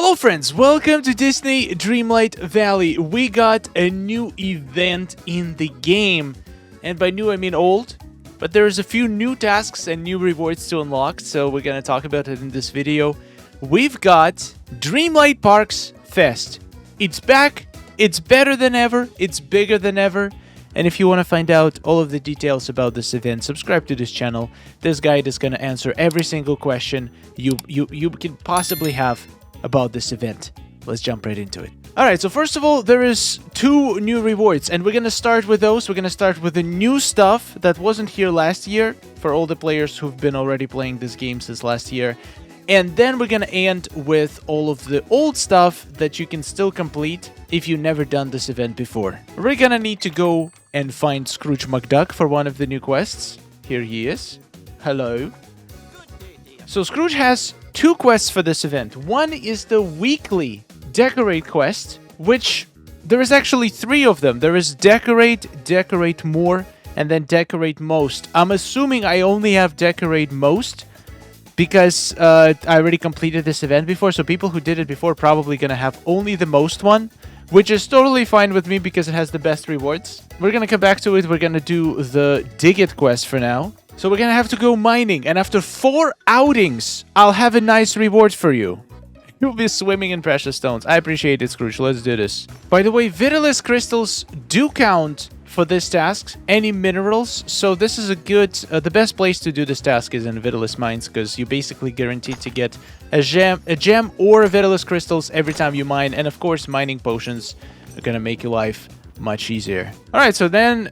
Hello friends, welcome to Disney Dreamlight Valley. We got a new event in the game. And by new I mean old. But there's a few new tasks and new rewards to unlock, so we're gonna talk about it in this video. We've got Dreamlight Parks Fest. It's back, it's better than ever, it's bigger than ever. And if you want to find out all of the details about this event, subscribe to this channel. This guide is gonna answer every single question you can possibly have about this event. Let's jump right into it. Alright, so first of all, there is two new rewards, and we're gonna start with those. We're gonna start with the new stuff that wasn't here last year, for all the players who've been already playing this game since last year. And then we're gonna end with all of the old stuff that you can still complete if you've never done this event before. We're gonna need to go and find Scrooge McDuck for one of the new quests. Here he is. Hello. So Scrooge has two quests for this event. One is the weekly Decorate quest, which there is actually three of them. There is Decorate, Decorate More, and then Decorate Most. I'm assuming I only have Decorate Most because I already completed this event before, so people who did it before probably gonna have only the most one, which is totally fine with me because it has the best rewards. We're gonna come back to it. We're gonna do the Dig It quest for now. So we're gonna have to go mining, and after 4 outings, I'll have a nice reward for you. You'll be swimming in precious stones. I appreciate it, Scrooge. Let's do this. By the way, Vitalice crystals do count for this task, any minerals, so this is a good, the best place to do this task is in Vitalice mines, because you're basically guaranteed to get a gem or a Vitalice crystals every time you mine, and of course mining potions are gonna make your life much easier. Alright, so then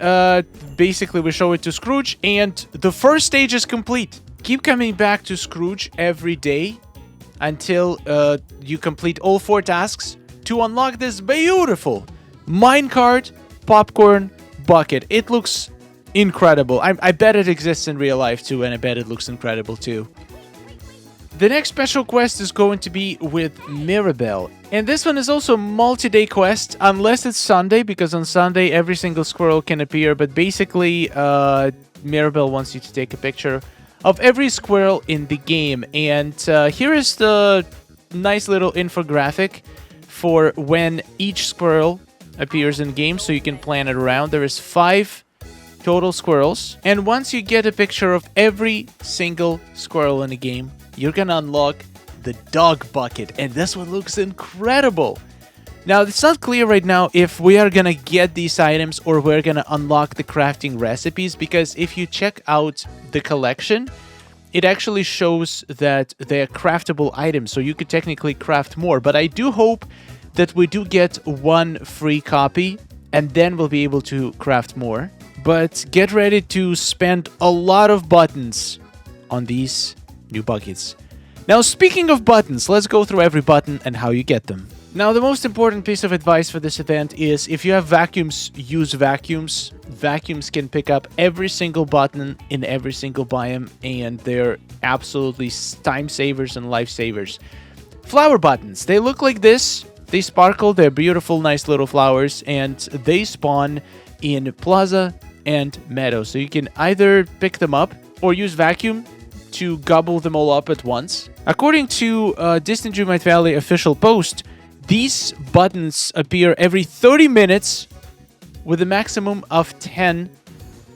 basically we show it to Scrooge, and the first stage is complete. Keep coming back to Scrooge every day until you complete all 4 tasks to unlock this beautiful minecart popcorn bucket. It looks incredible. I bet it exists in real life too, and I bet it looks incredible too. The next special quest is going to be with Mirabelle. And this one is also a multi-day quest, unless it's Sunday, because on Sunday every single squirrel can appear. But basically, Mirabelle wants you to take a picture of every squirrel in the game. And here is the nice little infographic for when each squirrel appears in game, so you can plan it around. There is 5 total squirrels. And once you get a picture of every single squirrel in the game, you're gonna unlock the dog bucket, and this one looks incredible. Now, it's not clear right now if we are gonna get these items or we're gonna unlock the crafting recipes, because if you check out the collection, it actually shows that they're craftable items, so you could technically craft more. But I do hope that we do get 1 free copy, and then we'll be able to craft more. But get ready to spend a lot of buttons on these new buckets. Now, speaking of buttons, let's go through every button and how you get them. Now, the most important piece of advice for this event is if you have vacuums, use vacuums. Vacuums can pick up every single button in every single biome, and they're absolutely time savers and life savers. Flower buttons, they look like this. They sparkle, they're beautiful, nice little flowers, and they spawn in Plaza and Meadow. So you can either pick them up or use vacuum to gobble them all up at once. According to Disney Dreamlight Valley official post, these buttons appear every 30 minutes with a maximum of 10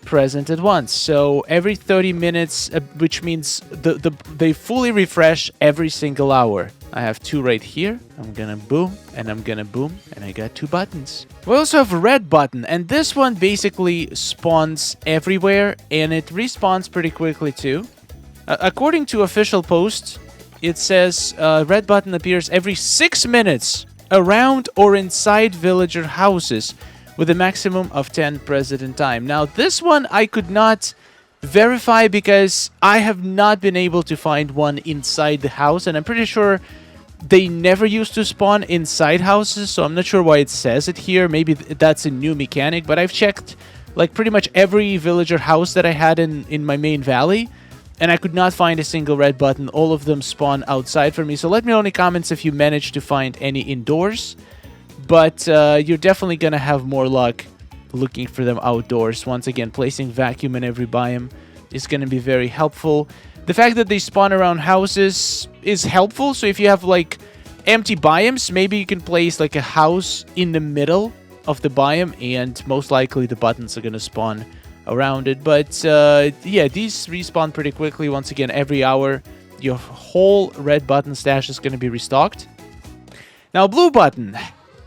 present at once. So every 30 minutes, which means they fully refresh every single hour. I have 2 right here. I'm gonna boom, and I'm gonna boom, and I got 2 buttons. We also have a red button, and this one basically spawns everywhere, and it respawns pretty quickly too. According to official post, it says red button appears every 6 minutes around or inside villager houses with a maximum of 10 present in time. Now, this one I could not verify because I have not been able to find one inside the house, and I'm pretty sure they never used to spawn inside houses, so I'm not sure why it says it here. Maybe that's a new mechanic, but I've checked like pretty much every villager house that I had in my main valley, and I could not find a single red button. All of them spawn outside for me. So let me know in the comments if you managed to find any indoors. But you're definitely going to have more luck looking for them outdoors. Once again, placing vacuum in every biome is going to be very helpful. The fact that they spawn around houses is helpful. So if you have like empty biomes, maybe you can place like a house in the middle of the biome, and most likely the buttons are gonna spawn around it. But yeah, these respawn pretty quickly. Once again, every hour, your whole red button stash is gonna be restocked. Now, blue button.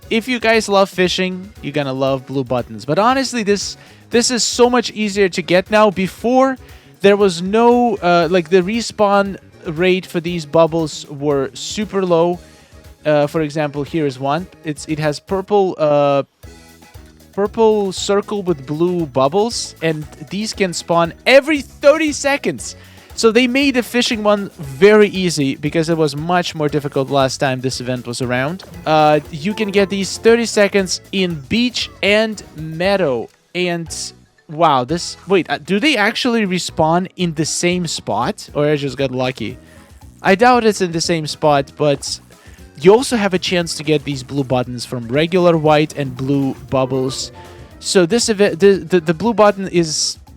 If you guys love fishing, you're gonna love blue buttons. But honestly, this is so much easier to get now. Before, there was no like the respawn rate for these bubbles were super low. For example, here is one. It has purple circle with blue bubbles, and these can spawn every 30 seconds. So they made the fishing one very easy because it was much more difficult last time this event was around. You can get these 30 seconds in beach and meadow. And wow, this... Wait, do they actually respawn in the same spot? Or I just got lucky? I doubt it's in the same spot, but you also have a chance to get these blue buttons from regular white and blue bubbles. So this event, the blue button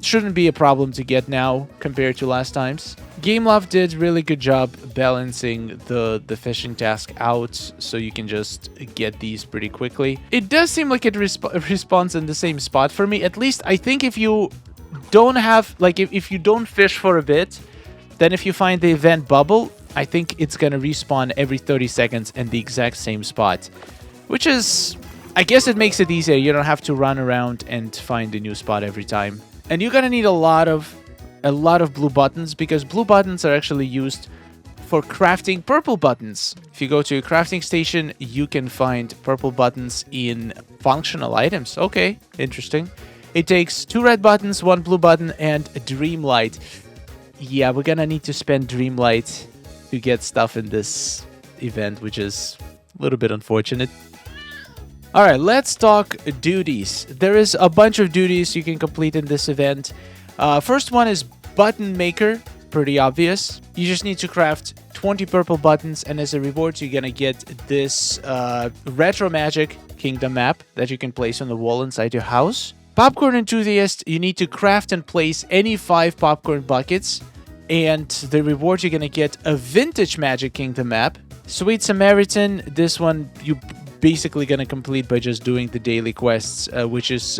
shouldn't be a problem to get now compared to last times. GameLove did really good job balancing the fishing task out, so you can just get these pretty quickly. It does seem like it responds in the same spot for me. At least I think if you don't have, like, if you don't fish for a bit, then if you find the event bubble, I think it's gonna respawn every 30 seconds in the exact same spot, which is, I guess it makes it easier. You don't have to run around and find a new spot every time. And you're gonna need a lot of blue buttons, because blue buttons are actually used for crafting purple buttons. If you go to a crafting station, you can find purple buttons in functional items. Okay, interesting. It takes 2 red buttons, 1 blue button, and a Dreamlight. Yeah, we're gonna need to spend Dreamlight to get stuff in this event, which is a little bit unfortunate. Alright, let's talk duties. There is a bunch of duties you can complete in this event. First one is Button Maker. Pretty obvious. You just need to craft 20 purple buttons, and as a reward, you're gonna get this Retro Magic Kingdom map that you can place on the wall inside your house. Popcorn Enthusiast, you need to craft and place any 5 popcorn buckets, and the reward, you're gonna get a Vintage Magic Kingdom map. Sweet Samaritan, this one you basically gonna complete by just doing the daily quests, which is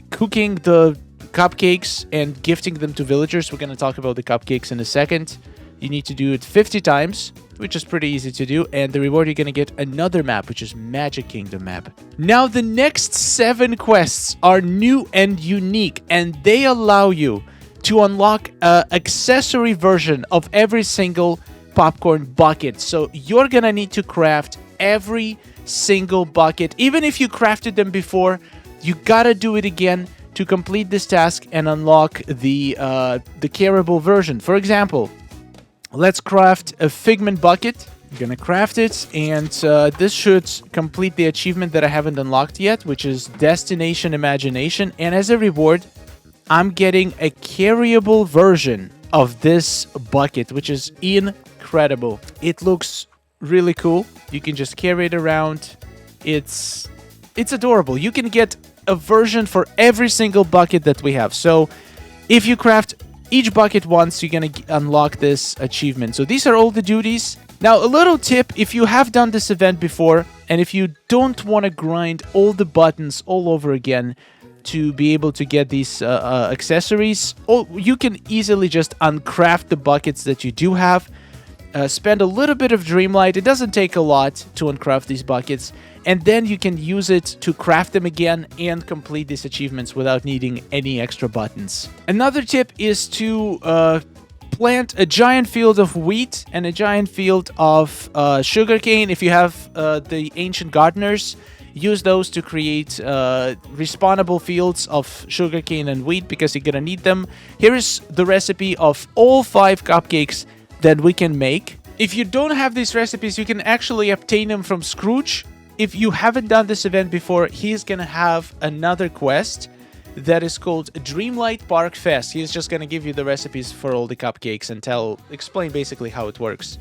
cooking the cupcakes and gifting them to villagers. We're gonna talk about the cupcakes in a second. You need to do it 50 times, which is pretty easy to do, and the reward, you're gonna get another map, which is Magic Kingdom map. Now, the next 7 quests are new and unique, and they allow you to unlock an accessory version of every single popcorn bucket. So you're gonna need to craft every single bucket. Even if you crafted them before, you gotta do it again to complete this task and unlock the carryable version. For example, let's craft a Figment bucket. I'm gonna craft it, and this should complete the achievement that I haven't unlocked yet, which is Destination Imagination. And as a reward, I'm getting a carryable version of this bucket, which is incredible. It looks really cool. You can just carry it around. It's adorable. You can get a version for every single bucket that we have. So if you craft each bucket once, you're gonna unlock this achievement. So these are all the duties. Now, a little tip: if you have done this event before, and if you don't want to grind all the buttons all over again to be able to get these accessories, you can easily just uncraft the buckets that you do have. Spend a little bit of Dreamlight. It doesn't take a lot to uncraft these buckets, and then you can use it to craft them again and complete these achievements without needing any extra buttons. Another tip is to plant a giant field of wheat and a giant field of sugarcane. If you have the Ancient Gardeners, use those to create respawnable fields of sugarcane and wheat, because you're gonna need them. Here is the recipe of all 5 cupcakes that we can make. If you don't have these recipes, you can actually obtain them from Scrooge. If you haven't done this event before, he's gonna have another quest that is called Dreamlight Parks Fest. He's just gonna give you the recipes for all the cupcakes and explain basically how it works.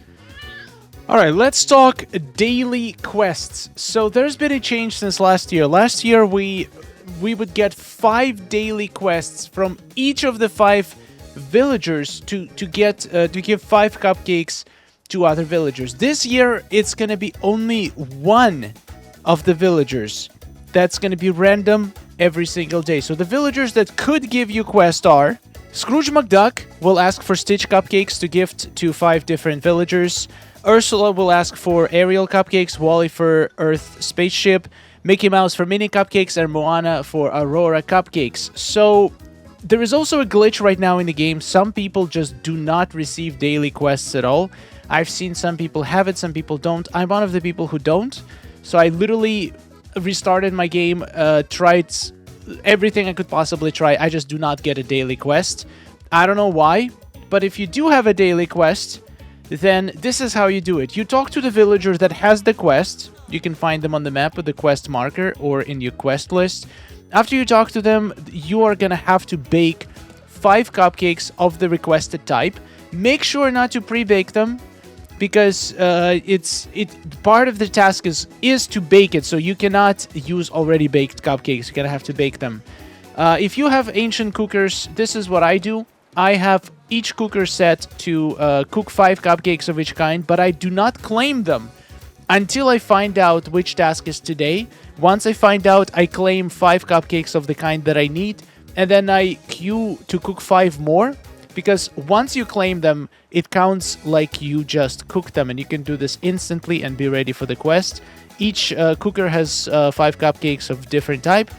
Alright, let's talk daily quests. So there's been a change since last year. Last year we would get 5 daily quests from each of the 5 villagers to give 5 cupcakes 2 other villagers. This year, it's going to be only 1 of the villagers that's going to be random every single day. So the villagers that could give you quest are Scrooge McDuck will ask for Stitch cupcakes to gift to 5 different villagers. Ursula will ask for Ariel cupcakes, Wally for Earth spaceship, Mickey Mouse for mini cupcakes, and Moana for Aurora cupcakes. So there is also a glitch right now in the game. Some people just do not receive daily quests at all. I've seen some people have it, some people don't. I'm one of the people who don't. So I literally restarted my game, tried everything I could possibly try. I just do not get a daily quest. I don't know why, but if you do have a daily quest, then this is how you do it. You talk to the villager that has the quest. You can find them on the map with the quest marker or in your quest list. After you talk to them, you are gonna have to bake 5 cupcakes of the requested type. Make sure not to pre-bake them, because part of the task is to bake it, so you cannot use already baked cupcakes. You're gonna have to bake them. If you have ancient cookers, this is what I do. I have each cooker set to cook 5 cupcakes of each kind, but I do not claim them until I find out which task is today. Once I find out, I claim 5 cupcakes of the kind that I need, and then I queue to cook 5 more. Because once you claim them, it counts like you just cooked them, and you can do this instantly and be ready for the quest. Each cooker has 5 cupcakes of different type.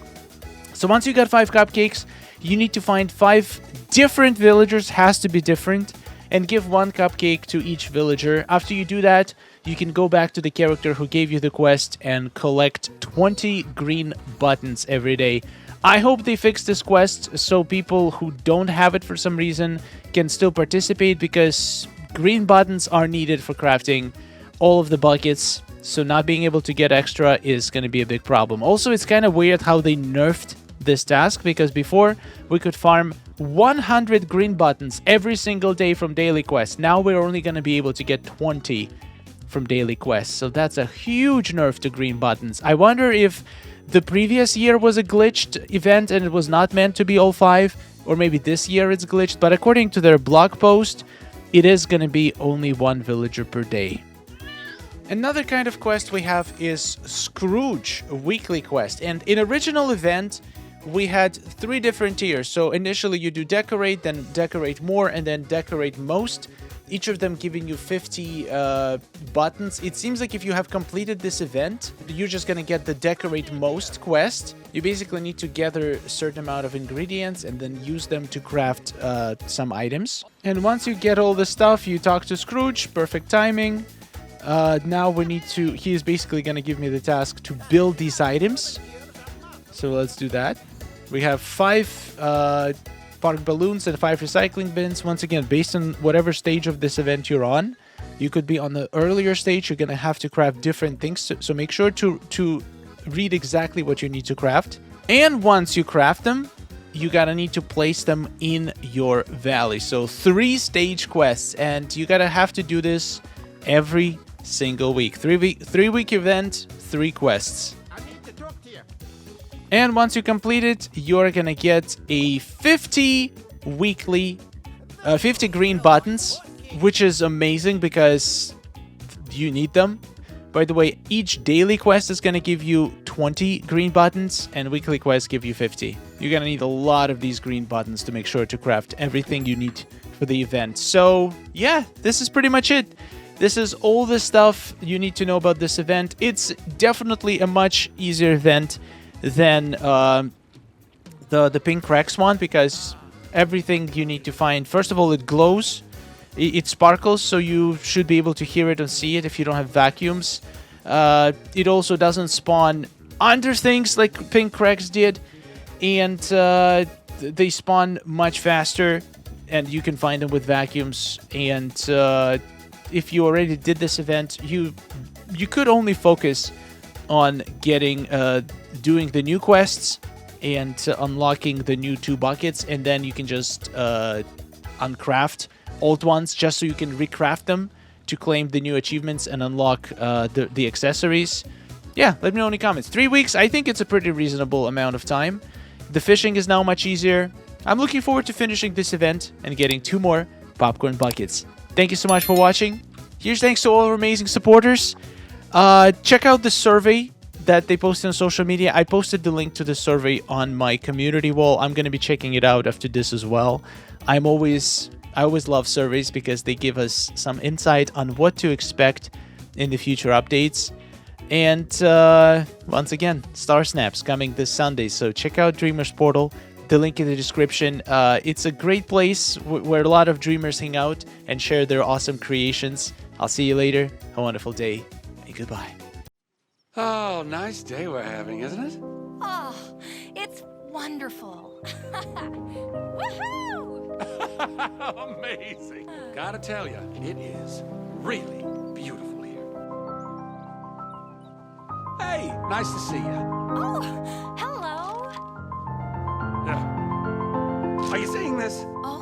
So once you got 5 cupcakes, you need to find 5 different villagers, has to be different, and give 1 cupcake to each villager. After you do that, you can go back to the character who gave you the quest and collect 20 green buttons every day. I hope they fix this quest so people who don't have it for some reason can still participate, because green buttons are needed for crafting all of the buckets, so not being able to get extra is going to be a big problem. Also, it's kind of weird how they nerfed this task, because before we could farm 100 green buttons every single day from daily quests. Now we're only going to be able to get 20 from daily quests, so that's a huge nerf to green buttons. I wonder if the previous year was a glitched event and it was not meant to be all 5, or maybe this year it's glitched, but according to their blog post, it is going to be only 1 villager per day. Another kind of quest we have is Scrooge, a weekly quest. And in original event, we had 3 different tiers. So initially you do decorate, then decorate more, and then decorate most. Each of them giving you 50 buttons. It seems like if you have completed this event, you're just going to get the decorate most quest. You basically need to gather a certain amount of ingredients and then use them to craft some items. And once you get all the stuff, you talk to Scrooge. Perfect timing. Now we need to... He is basically going to give me the task to build these items. So let's do that. We have 5... park balloons and 5 recycling bins. Once again, based on whatever stage of this event you're on, you could be on the earlier stage. You're gonna have to craft different things, so make sure to read exactly what you need to craft. And once you craft them, you gotta need to place them in your valley. So 3 stage quests, and you gotta have to do this every single week. 3-week event, 3 quests. And once you complete it, you're gonna get a 50 green buttons, which is amazing because you need them. By the way, each daily quest is gonna give you 20 green buttons, and weekly quests give you 50. You're gonna need a lot of these green buttons to make sure to craft everything you need for the event. So yeah, this is pretty much it. This is all the stuff you need to know about this event. It's definitely a much easier event than the pink cracks one, because everything you need to find, first of all, it glows, it sparkles, so you should be able to hear it and see it if you don't have vacuums. It also doesn't spawn under things like pink cracks did, and they spawn much faster, and you can find them with vacuums. And if you already did this event, you could only focus on getting doing the new quests and unlocking the new 2 buckets, and then you can just uncraft old ones just so you can recraft them to claim the new achievements and unlock the accessories. Yeah, let me know in the comments. 3 weeks, I think it's a pretty reasonable amount of time. The fishing is now much easier. I'm looking forward to finishing this event and getting 2 more popcorn buckets. Thank you so much for watching. Here's thanks to all our amazing supporters. Check out the survey that they posted on social media. I posted the link to the survey on my community wall. I'm going to be checking it out after this as well. I always love surveys because they give us some insight on what to expect in the future updates. And once again, Star Snaps coming this Sunday. So check out Dreamers Portal. The link in the description. It's a great place where a lot of dreamers hang out and share their awesome creations. I'll see you later. Have a wonderful day. And goodbye. Oh, nice day we're having, isn't it? Oh, it's wonderful. Woohoo! Amazing. Gotta tell you, it is really beautiful here. Hey, nice to see you. Oh, hello. Are you seeing this? Oh,